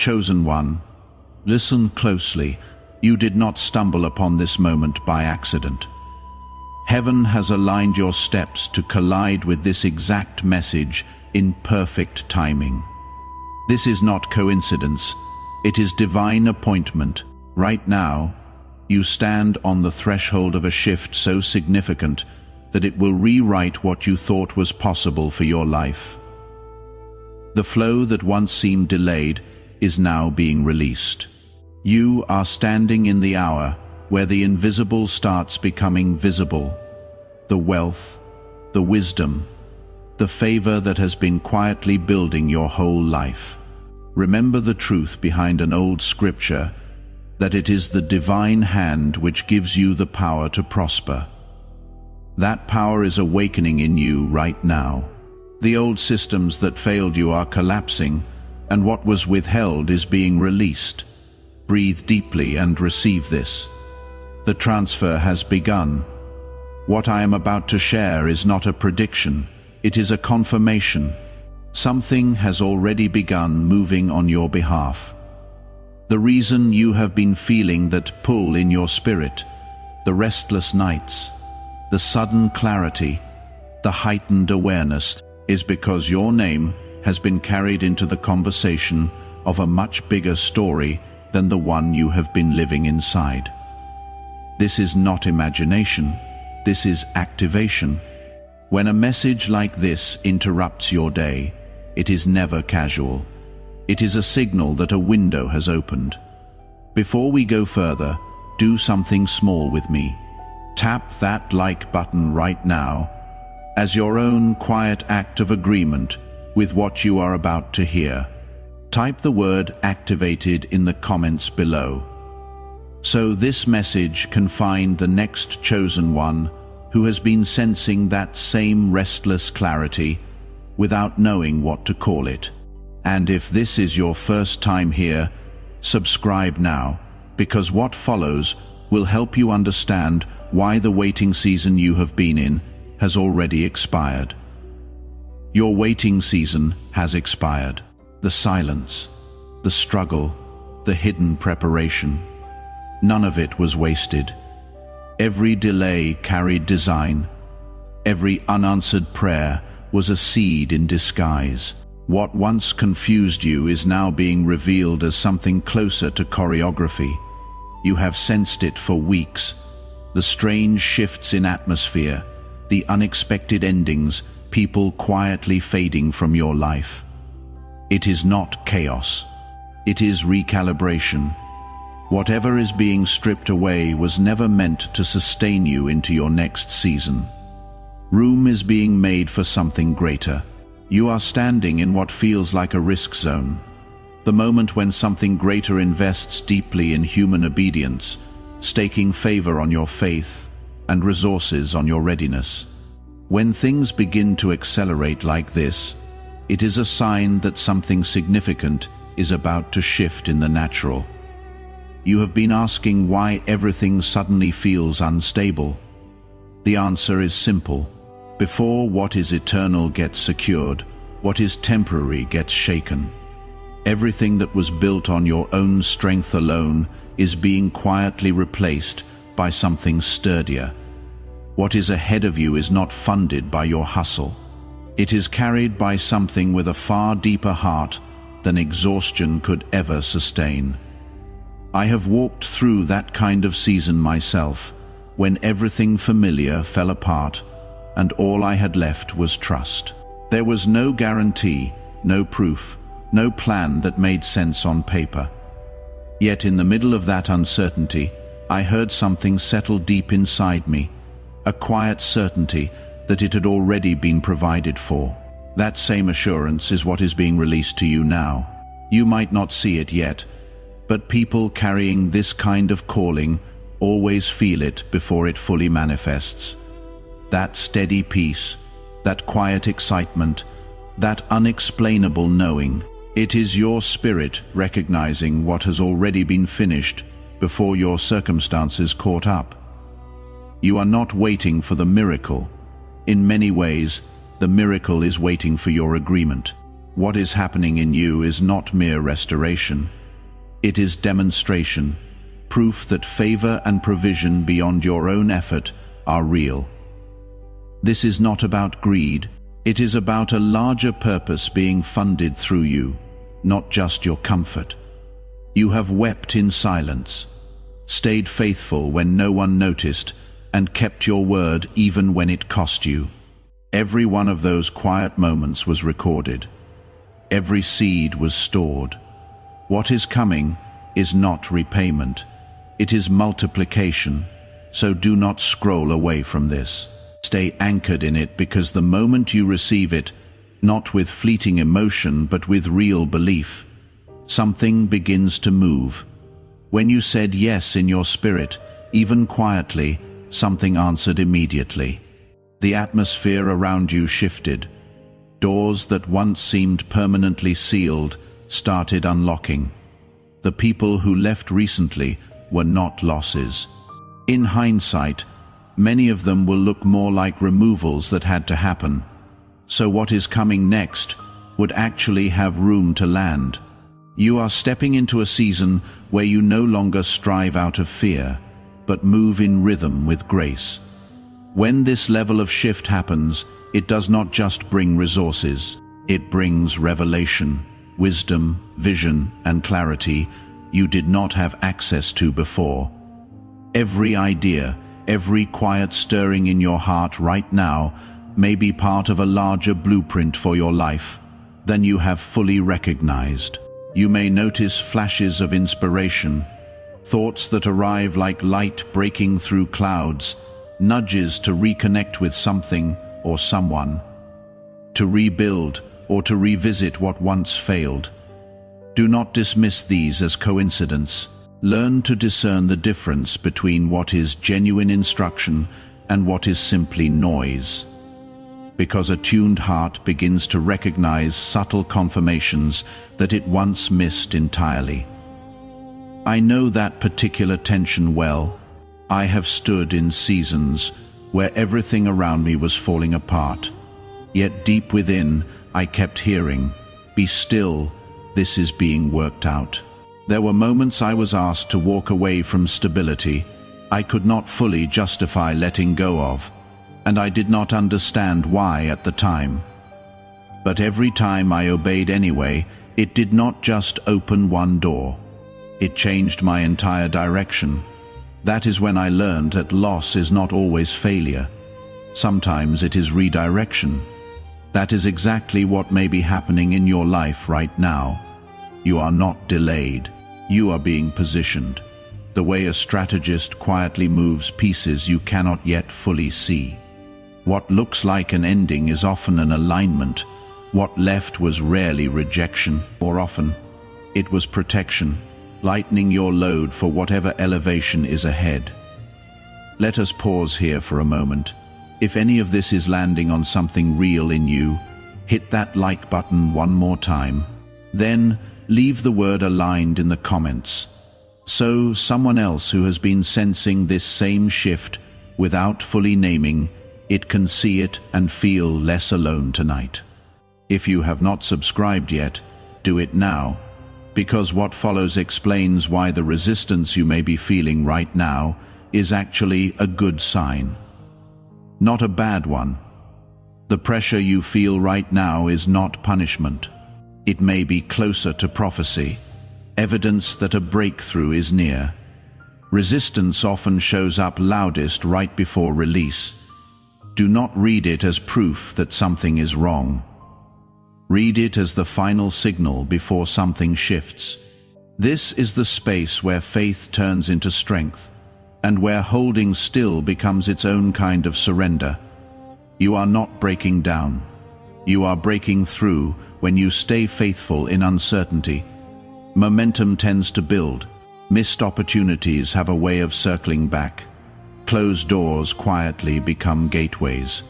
Chosen one, listen closely. You did not stumble upon this moment by accident. Heaven has aligned your steps to collide with this exact message in perfect timing. This is not coincidence, it is divine appointment. Right now, you stand on the threshold of a shift so significant that it will rewrite what you thought was possible for your life. The flow that once seemed delayed is now being released. You are standing in the hour where the invisible starts becoming visible. The wealth, the wisdom, the favor that has been quietly building your whole life. Remember the truth behind an old scripture, that it is the divine hand which gives you the power to prosper. That power is awakening in you right now. The old systems that failed you are collapsing, and what was withheld is being released. Breathe deeply and receive this. The transfer has begun. What I am about to share is not a prediction, it is a confirmation. Something has already begun moving on your behalf. The reason you have been feeling that pull in your spirit, the restless nights, the sudden clarity, the heightened awareness, is because your name has been carried into the conversation of a much bigger story than the one you have been living inside. This is not imagination, this is activation. When a message like this interrupts your day, it is never casual. It is a signal that a window has opened. Before we go further, do something small with me. Tap that like button right now as your own quiet act of agreement with what you are about to hear. Type the word activated in the comments below, so this message can find the next chosen one who has been sensing that same restless clarity without knowing what to call it. And if this is your first time here, subscribe now, because what follows will help you understand why the waiting season you have been in has already expired. Your waiting season has expired. The silence, the struggle, the hidden preparation, none of it was wasted. Every delay carried design. Every unanswered prayer was a seed in disguise. What once confused you is now being revealed as something closer to choreography. You have sensed it for weeks. The strange shifts in atmosphere, the unexpected endings, people quietly fading from your life. It is not chaos. It is recalibration. Whatever is being stripped away was never meant to sustain you into your next season. Room is being made for something greater. You are standing in what feels like a risk zone. The moment when something greater invests deeply in human obedience, staking favor on your faith and resources on your readiness. When things begin to accelerate like this, it is a sign that something significant is about to shift in the natural. You have been asking why everything suddenly feels unstable. The answer is simple. Before what is eternal gets secured, what is temporary gets shaken. Everything that was built on your own strength alone is being quietly replaced by something sturdier. What is ahead of you is not funded by your hustle. It is carried by something with a far deeper heart than exhaustion could ever sustain. I have walked through that kind of season myself, when everything familiar fell apart and all I had left was trust. There was no guarantee, no proof, no plan that made sense on paper. Yet in the middle of that uncertainty, I heard something settle deep inside me, a quiet certainty that it had already been provided for. That same assurance is what is being released to you now. You might not see it yet, but people carrying this kind of calling always feel it before it fully manifests. That steady peace, that quiet excitement, that unexplainable knowing. It is your spirit recognizing what has already been finished before your circumstances caught up. You are not waiting for the miracle. In many ways, the miracle is waiting for your agreement. What is happening in you is not mere restoration. It is demonstration, proof that favor and provision beyond your own effort are real. This is not about greed. It is about a larger purpose being funded through you, not just your comfort. You have wept in silence, stayed faithful when no one noticed, and kept your word even when it cost you. Every one of those quiet moments was recorded. Every seed was stored. What is coming is not repayment. It is multiplication, so do not scroll away from this. Stay anchored in it, because the moment you receive it, not with fleeting emotion but with real belief, something begins to move. When you said yes in your spirit, even quietly, something answered immediately. The atmosphere around you shifted. Doors that once seemed permanently sealed started unlocking. The people who left recently were not losses. In hindsight, many of them will look more like removals that had to happen. So what is coming next would actually have room to land. You are stepping into a season where you no longer strive out of fear, but move in rhythm with grace. When this level of shift happens, it does not just bring resources. It brings revelation, wisdom, vision, and clarity you did not have access to before. Every idea, every quiet stirring in your heart right now may be part of a larger blueprint for your life than you have fully recognized. You may notice flashes of inspiration, thoughts that arrive like light breaking through clouds, nudges to reconnect with something or someone, to rebuild or to revisit what once failed. Do not dismiss these as coincidence. Learn to discern the difference between what is genuine instruction and what is simply noise. Because a tuned heart begins to recognize subtle confirmations that it once missed entirely. I know that particular tension well. I have stood in seasons where everything around me was falling apart. Yet deep within, I kept hearing, "Be still, this is being worked out." There were moments I was asked to walk away from stability I could not fully justify letting go of, and I did not understand why at the time. But every time I obeyed anyway, it did not just open one door. It changed my entire direction. That is when I learned that loss is not always failure. Sometimes it is redirection. That is exactly what may be happening in your life right now. You are not delayed. You are being positioned. The way a strategist quietly moves pieces you cannot yet fully see. What looks like an ending is often an alignment. What left was rarely rejection. More often, it was protection, lightening your load for whatever elevation is ahead. Let us pause here for a moment. If any of this is landing on something real in you, hit that like button one more time. Then, leave the word aligned in the comments, so someone else who has been sensing this same shift without fully naming it can see it and feel less alone tonight. If you have not subscribed yet, do it now, because what follows explains why the resistance you may be feeling right now is actually a good sign, not a bad one. The pressure you feel right now is not punishment. It may be closer to prophecy, evidence that a breakthrough is near. Resistance often shows up loudest right before release. Do not read it as proof that something is wrong. Read it as the final signal before something shifts. This is the space where faith turns into strength, and where holding still becomes its own kind of surrender. You are not breaking down. You are breaking through when you stay faithful in uncertainty. Momentum tends to build. Missed opportunities have a way of circling back. Closed doors quietly become gateways.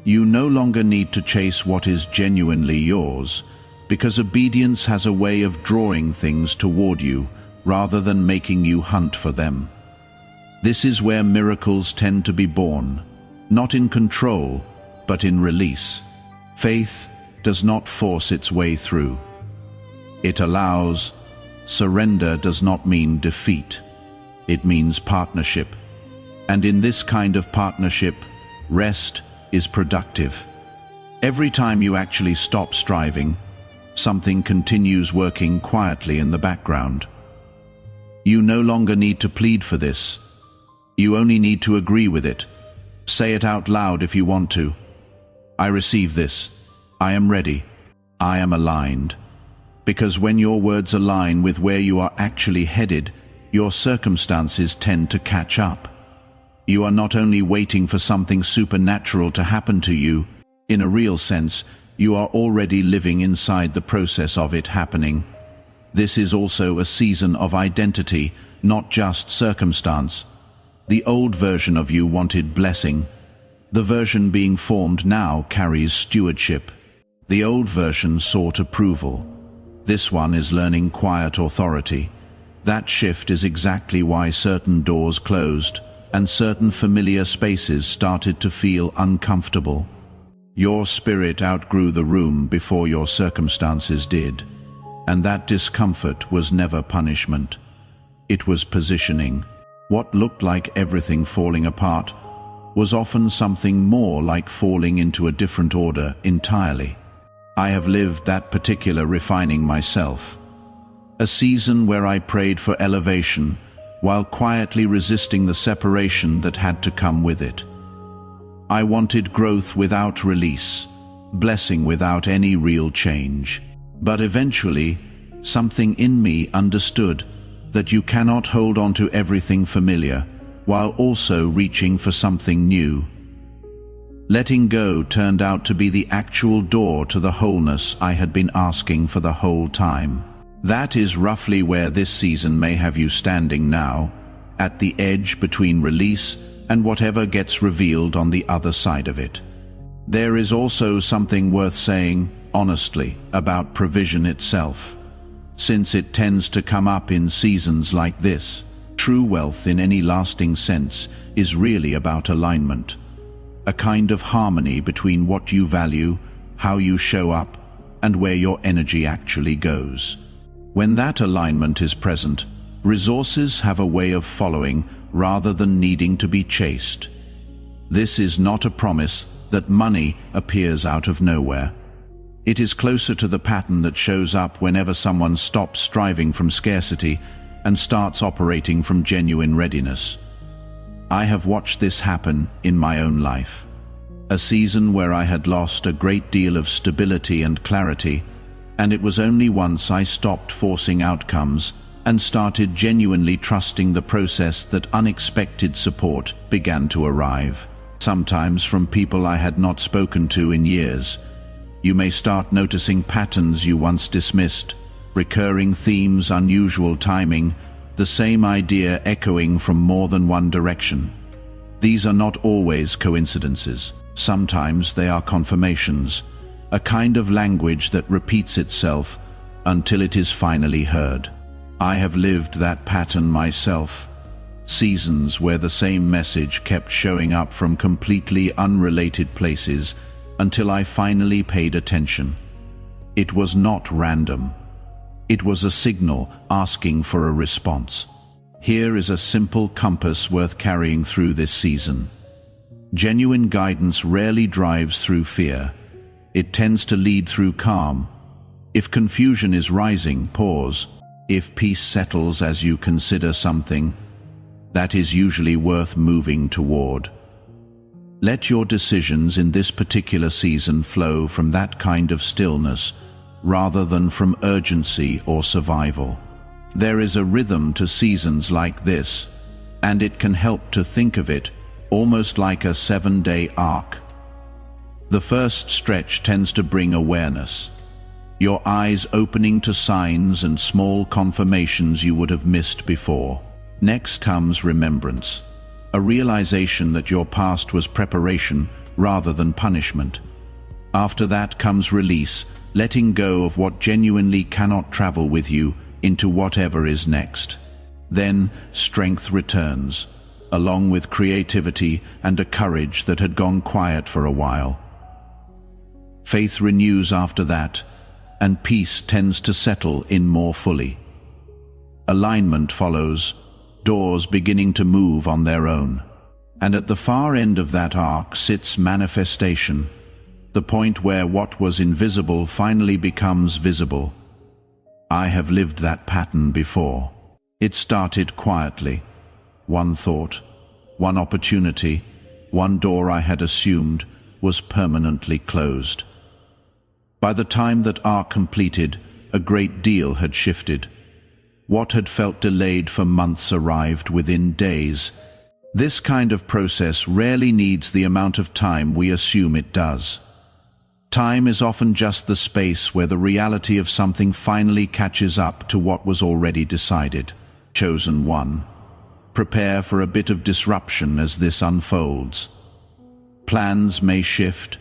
You no longer need to chase what is genuinely yours, because obedience has a way of drawing things toward you rather than making you hunt for them. This is where miracles tend to be born, not in control, but in release. Faith, does not force its way through. It allows. Surrender does not mean defeat. It means partnership. And in this kind of partnership, rest is productive. Every time you actually stop striving, something continues working quietly in the background. You no longer need to plead for this. You only need to agree with it. Say it out loud if you want to. I receive this. I am ready. I am aligned. Because when your words align with where you are actually headed, your circumstances tend to catch up. You are not only waiting for something supernatural to happen to you, in a real sense, you are already living inside the process of it happening. This is also a season of identity, not just circumstance. The old version of you wanted blessing. The version being formed now carries stewardship. The old version sought approval. This one is learning quiet authority. That shift is exactly why certain doors closed and certain familiar spaces started to feel uncomfortable. Your spirit outgrew the room before your circumstances did, and that discomfort was never punishment. It was positioning. What looked like everything falling apart was often something more like falling into a different order entirely. I have lived that particular refining myself. A season where I prayed for elevation, while quietly resisting the separation that had to come with it. I wanted growth without release, blessing without any real change. But eventually, something in me understood that you cannot hold on to everything familiar, while also reaching for something new. Letting go turned out to be the actual door to the wholeness I had been asking for the whole time. That is roughly where this season may have you standing now, at the edge between release and whatever gets revealed on the other side of it. There is also something worth saying, honestly, about provision itself. Since it tends to come up in seasons like this, true wealth in any lasting sense is really about alignment. A kind of harmony between what you value, how you show up, and where your energy actually goes. When that alignment is present, resources have a way of following rather than needing to be chased. This is not a promise that money appears out of nowhere. It is closer to the pattern that shows up whenever someone stops striving from scarcity and starts operating from genuine readiness. I have watched this happen in my own life. A season where I had lost a great deal of stability and clarity, and it was only once I stopped forcing outcomes and started genuinely trusting the process that unexpected support began to arrive. Sometimes from people I had not spoken to in years. You may start noticing patterns you once dismissed, recurring themes, unusual timing, the same idea echoing from more than one direction. These are not always coincidences. Sometimes they are confirmations, a kind of language that repeats itself until it is finally heard. I have lived that pattern myself. Seasons where the same message kept showing up from completely unrelated places until I finally paid attention. It was not random. It was a signal asking for a response. Here is a simple compass worth carrying through this season. Genuine guidance rarely drives through fear. It tends to lead through calm. If confusion is rising, pause. If peace settles as you consider something, that is usually worth moving toward. Let your decisions in this particular season flow from that kind of stillness, rather than from urgency or survival. There is a rhythm to seasons like this, and it can help to think of it almost like a 7-day arc. The first stretch tends to bring awareness, your eyes opening to signs and small confirmations you would have missed before. Next comes remembrance, a realization that your past was preparation rather than punishment. After that comes release, letting go of what genuinely cannot travel with you into whatever is next. Then strength returns, along with creativity and a courage that had gone quiet for a while. Faith renews after that, and peace tends to settle in more fully. Alignment follows, doors beginning to move on their own. And at the far end of that arc sits manifestation, the point where what was invisible finally becomes visible. I have lived that pattern before. It started quietly. One thought, one opportunity, one door I had assumed was permanently closed. By the time that arc completed, a great deal had shifted. What had felt delayed for months arrived within days. This kind of process rarely needs the amount of time we assume it does. Time is often just the space where the reality of something finally catches up to what was already decided. Chosen one. Prepare for a bit of disruption as this unfolds. Plans may shift.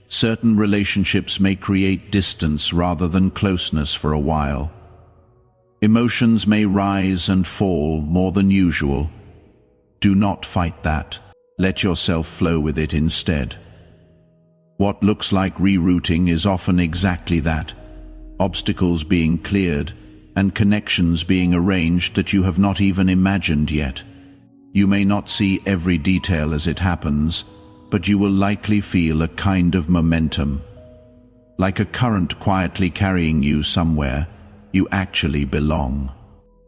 Certain relationships may create distance rather than closeness for a while. Emotions may rise and fall more than usual. Do not fight that. Let yourself flow with it instead. What looks like rerouting is often exactly that. Obstacles being cleared and connections being arranged that you have not even imagined yet. You may not see every detail as it happens, but you will likely feel a kind of momentum. Like a current quietly carrying you somewhere, you actually belong.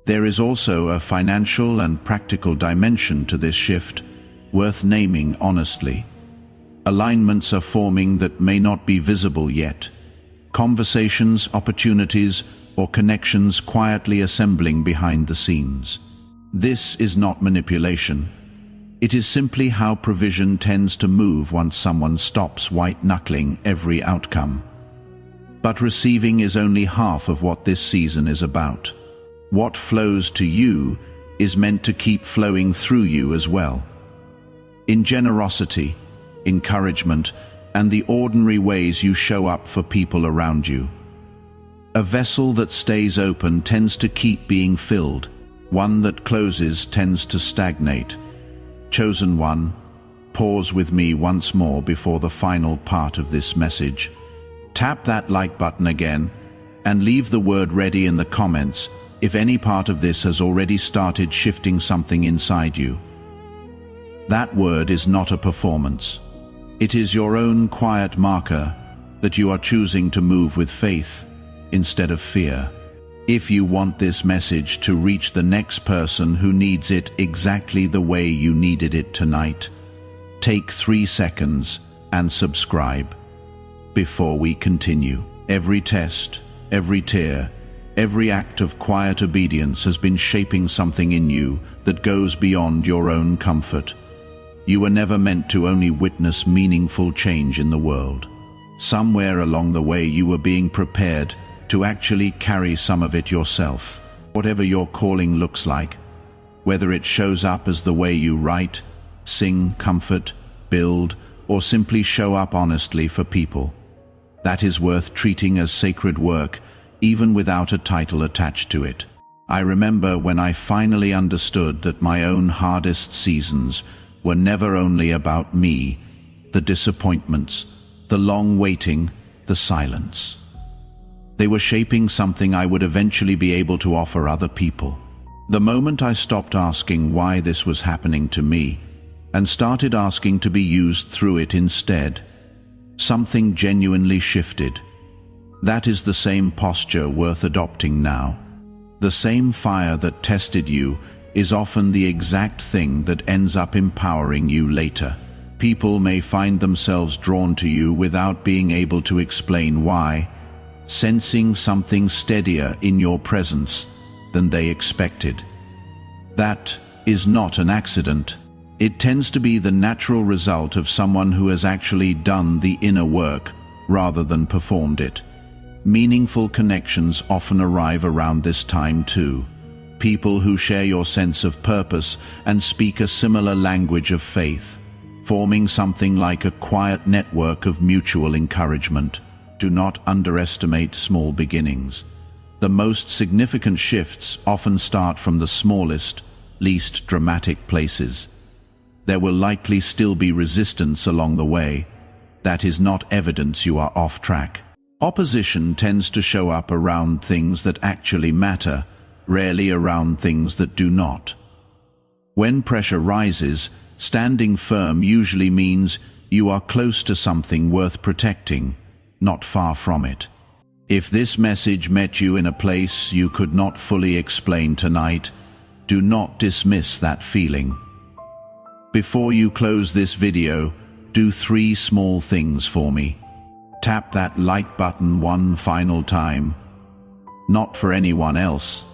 There is also a financial and practical dimension to this shift, worth naming honestly. Alignments are forming that may not be visible yet. Conversations, opportunities, or connections quietly assembling behind the scenes. This is not manipulation. It is simply how provision tends to move once someone stops white-knuckling every outcome. But receiving is only half of what this season is about. What flows to you is meant to keep flowing through you as well. In generosity, encouragement, and the ordinary ways you show up for people around you. A vessel that stays open tends to keep being filled. One that closes tends to stagnate. Chosen one, pause with me once more before the final part of this message. Tap that like button again, and leave the word ready in the comments if any part of this has already started shifting something inside you. That word is not a performance. It is your own quiet marker that you are choosing to move with faith instead of fear. If you want this message to reach the next person who needs it exactly the way you needed it tonight, take 3 seconds and subscribe. Before we continue, every test, every tear, every act of quiet obedience has been shaping something in you that goes beyond your own comfort. You were never meant to only witness meaningful change in the world. Somewhere along the way you were being prepared to actually carry some of it yourself. Whatever your calling looks like, whether it shows up as the way you write, sing, comfort, build, or simply show up honestly for people, that is worth treating as sacred work, even without a title attached to it. I remember when I finally understood that my own hardest seasons were never only about me, the disappointments, the long waiting, the silence. They were shaping something I would eventually be able to offer other people. The moment I stopped asking why this was happening to me, and started asking to be used through it instead, something genuinely shifted. That is the same posture worth adopting now. The same fire that tested you is often the exact thing that ends up empowering you later. People may find themselves drawn to you without being able to explain why, sensing something steadier in your presence than they expected. That is not an accident. It tends to be the natural result of someone who has actually done the inner work rather than performed it. Meaningful connections often arrive around this time too. People who share your sense of purpose and speak a similar language of faith, forming something like a quiet network of mutual encouragement. Do not underestimate small beginnings. The most significant shifts often start from the smallest, least dramatic places. There will likely still be resistance along the way, that is not evidence you are off track. Opposition tends to show up around things that actually matter, rarely around things that do not. When pressure rises, standing firm usually means you are close to something worth protecting, not far from it. If this message met you in a place you could not fully explain tonight, do not dismiss that feeling. Before you close this video, do 3 small things for me. Tap that like button one final time, not for anyone else,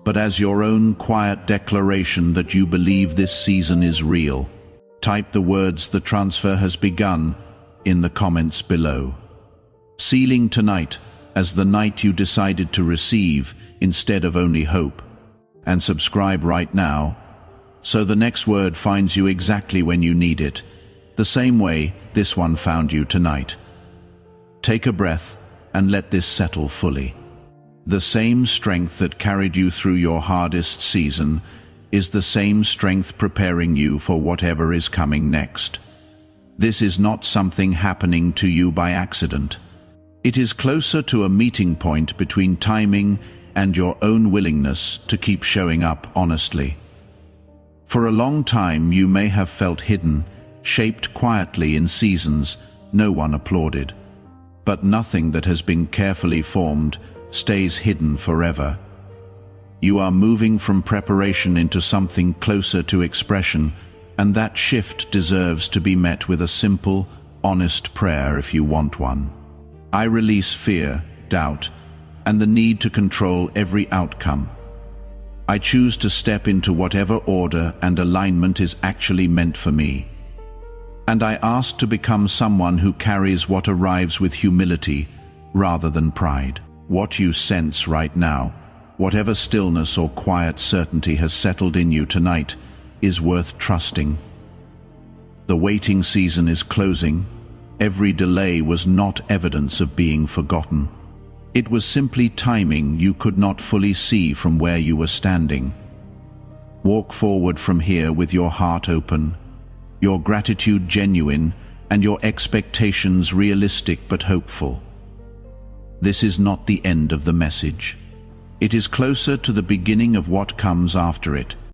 but as your own quiet declaration that you believe this season is real. Type the words "The transfer has begun" in the comments below. Sealing tonight as the night you decided to receive instead of only hope. And subscribe right now, so the next word finds you exactly when you need it, the same way this one found you tonight. Take a breath and let this settle fully. The same strength that carried you through your hardest season is the same strength preparing you for whatever is coming next. This is not something happening to you by accident. It is closer to a meeting point between timing and your own willingness to keep showing up honestly. For a long time you may have felt hidden, shaped quietly in seasons no one applauded. But nothing that has been carefully formed stays hidden forever. You are moving from preparation into something closer to expression, and that shift deserves to be met with a simple, honest prayer if you want one. I release fear, doubt, and the need to control every outcome. I choose to step into whatever order and alignment is actually meant for me. And I ask to become someone who carries what arrives with humility rather than pride. What you sense right now, whatever stillness or quiet certainty has settled in you tonight, is worth trusting. The waiting season is closing. Every delay was not evidence of being forgotten. It was simply timing you could not fully see from where you were standing. Walk forward from here with your heart open, your gratitude genuine, and your expectations realistic but hopeful. This is not the end of the message. It is closer to the beginning of what comes after it.